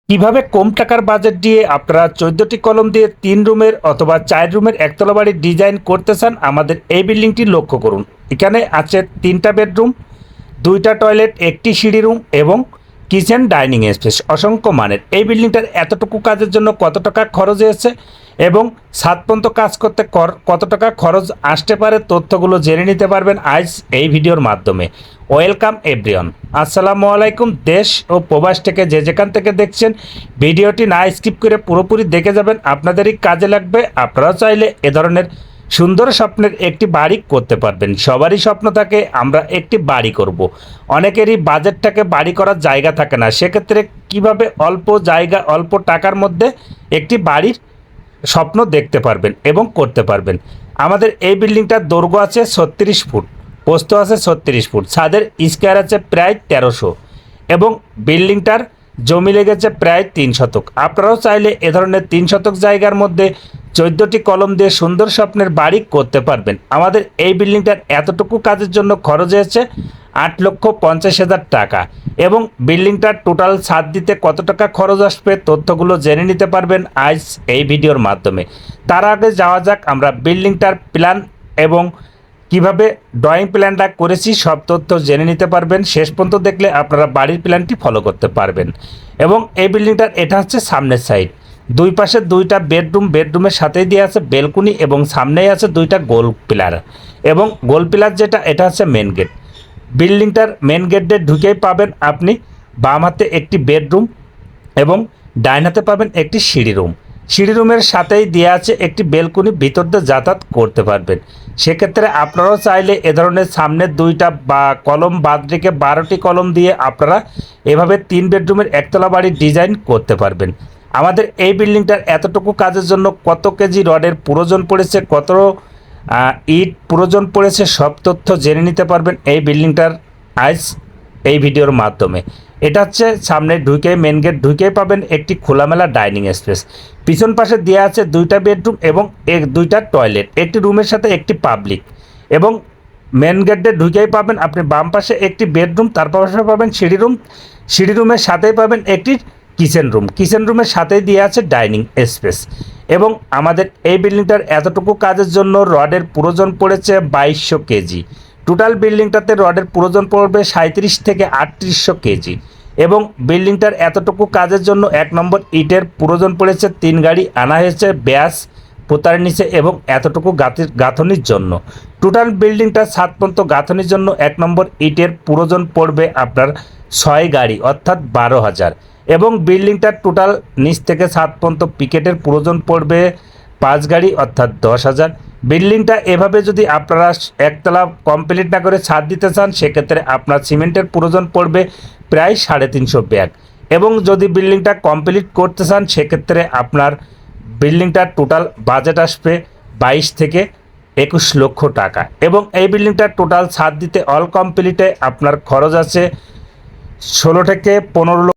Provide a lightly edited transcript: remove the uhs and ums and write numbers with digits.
কিভাবে কম টাকার বাজেট দিয়ে আপনারা 14টি কলম দিয়ে 3 রুমের অথবা 4 রুমের একতলা বাড়ির ডিজাইন করতে চান আমাদের এই বিল্ডিংটি লক্ষ্য করুন। এখানে আছে 3টা বেডরুম, 2টা টয়লেট, একটি সিঁড়ি রুম এবং কিচেন ডাইনিং স্পেস অসংখ্য মানের। এই বিল্ডিংটার এতটুকু কাজের জন্য কত টাকা খরচ হয়েছে এবং ছাদ পর্যন্ত কাজ করতে কত টাকা খরচ আসতে পারে তথ্যগুলো জেনে নিতে পারবেন আজ এই ভিডিওর মাধ্যমে। ওয়েলকাম এভরিওয়ান, আসসালামু আলাইকুম। দেশ ও প্রবাস থেকে যে যেখান থেকে দেখছেন ভিডিওটি না স্কিপ করে পুরোপুরি দেখে যাবেন, আপনাদেরই কাজে লাগবে। আপনারা চাইলে এ ধরনের সুন্দর স্বপ্নের একটি বাড়ি করতে পারবেন। সবারই স্বপ্ন থাকে আমরা একটি বাড়ি করব। অনেকেরই বাজেট থাকে, বাড়ি করার জায়গা থাকে না। সেক্ষেত্রে কিভাবে অল্প জায়গা অল্প টাকার মধ্যে একটি বাড়ির স্বপ্ন দেখতে পারবেন এবং করতে পারবেন। আমাদের এই বিল্ডিংটার দৈর্ঘ্য আছে 36 ফুট, প্রস্থ আছে 36 ফুট, ছাদের স্কোয়ার আছে প্রায় 1300 এবং বিল্ডিংটার জমি লেগেছে প্রায় 3 শতক। আপনারাও চাইলে এ ধরনের 3 শতক জায়গার মধ্যে 14টি কলম দিয়ে সুন্দর স্বপ্নের বাড়ি করতে পারবেন। আমাদের এই বিল্ডিংটার এতটুকু কাজের জন্য খরচ হয়েছে 8,50,000 টাকা এবং বিল্ডিংটার টোটাল ছাদ দিতে কত টাকা খরচ আসবে তথ্যগুলো জেনে নিতে পারবেন আজ এই ভিডিওর মাধ্যমে। তার আগে যাওয়া যাক আমরা বিল্ডিংটার প্ল্যান এবং কিভাবে ড্রয়িং প্ল্যানটা করেছি সব তথ্য জেনে নিতে পারবেন। শেষ পর্যন্ত দেখলে আপনারা বাড়ির প্ল্যানটি ফলো করতে পারবেন। এবং এই বিল্ডিংটার এটা হচ্ছে সামনের সাইড, দুই পাশে 2টা বেডরুম, বেডরুমের সাথেই দিয়ে আছে বেলকুনি এবং সামনেই আছে 2টা গোল পিলার এবং গোল পিলার যেটা এটা হচ্ছে মেন গেট। বিল্ডিংটার মেন গেট দিয়ে ঢুকেই পাবেন আপনি বাম হাতে একটি বেডরুম এবং ডাইন হাতে পাবেন একটি সিঁড়ি রুম। সিঁড়ি রুমের সাথেই দেওয়া আছে একটি বেলকুনি, ভিতর দিয়ে যাতায়াত করতে পারবেন। সেক্ষেত্রে আপনারাও চাইলে এ ধরনের সামনের 2টা বা কলম বাদ রেখে 12টি কলম দিয়ে আপনারা এভাবে 3 বেডরুমের একতলা বাড়ির ডিজাইন করতে পারবেন। আমাদের এই বিল্ডিংটার এতটুকু কাজের জন্য কত কেজি রডের প্রয়োজন পড়েছে, কত ইট প্রয়োজন পড়েছে সব তথ্য জেনে নিতে পারবেন এই বিল্ডিংটার আজ এই ভিডিওর মাধ্যমে। এটা হচ্ছে সামনে ঢুকে মেন গেট ঢুকেই পাবেন একটি খোলামেলা ডাইনিং স্পেস। পিছন পাশে দেওয়া আছে 2টা বেডরুম এবং 2টা টয়লেট, একটি রুমের সাথে একটি পাবলিক এবং মেন গেটে ঢুকেই পাবেন আপনি বাম পাশে একটি বেডরুম, তার পাশে পাবেন সিঁড়ি রুম, সিঁড়ি রুমের সাথেই পাবেন একটি কিচেন রুম, কিচেন রুমের সাথেই দেওয়া আছে ডাইনিং স্পেস। এবং আমাদের এই বিল্ডিংটার এতটুকু কাজের জন্য রডের প্রয়োজন পড়েছে 2200 কেজি। টোটাল বিল্ডিংটাতে রডের প্রয়োজন পড়বে 37 থেকে 3800 কেজি এবং বিল্ডিংটার এতটুকু কাজের জন্য 1 নম্বর ইটের প্রয়োজন পড়েছে 3 গাড়ি আনা হয়েছে ব্যাস পোতার নিচে এবং এতটুকু গাঁথনির জন্য। টোটাল বিল্ডিংটা ছাদ পর্যন্ত গাঁথনির জন্য 1 নম্বর ইটের প্রয়োজন পড়বে আপনার 6 গাড়ি অর্থাৎ 12,000 এবং বিল্ডিংটার টোটাল নিচ থেকে ছাদ পর্যন্ত পিকেটের প্রয়োজন পড়বে 5 গাড়ি অর্থাৎ 10,000। বিল্ডিংটা এভাবে যদি আপনারা একতলা কমপ্লিট না করে ছাদ দিতে চান সেক্ষেত্রে আপনার সিমেন্টের প্রয়োজন পড়বে প্রায় 350 ব্যাগ এবং যদি বিল্ডিংটা কমপ্লিট করতে চান সেক্ষেত্রে আপনার বিল্ডিংটার টোটাল বাজেট আসবে 22 থেকে 21 লক্ষ টাকা এবং এই বিল্ডিংটার টোটাল ছাদ দিতে অল কমপ্লিটে আপনার খরচ আছে 16 থেকে 15 লক্ষ।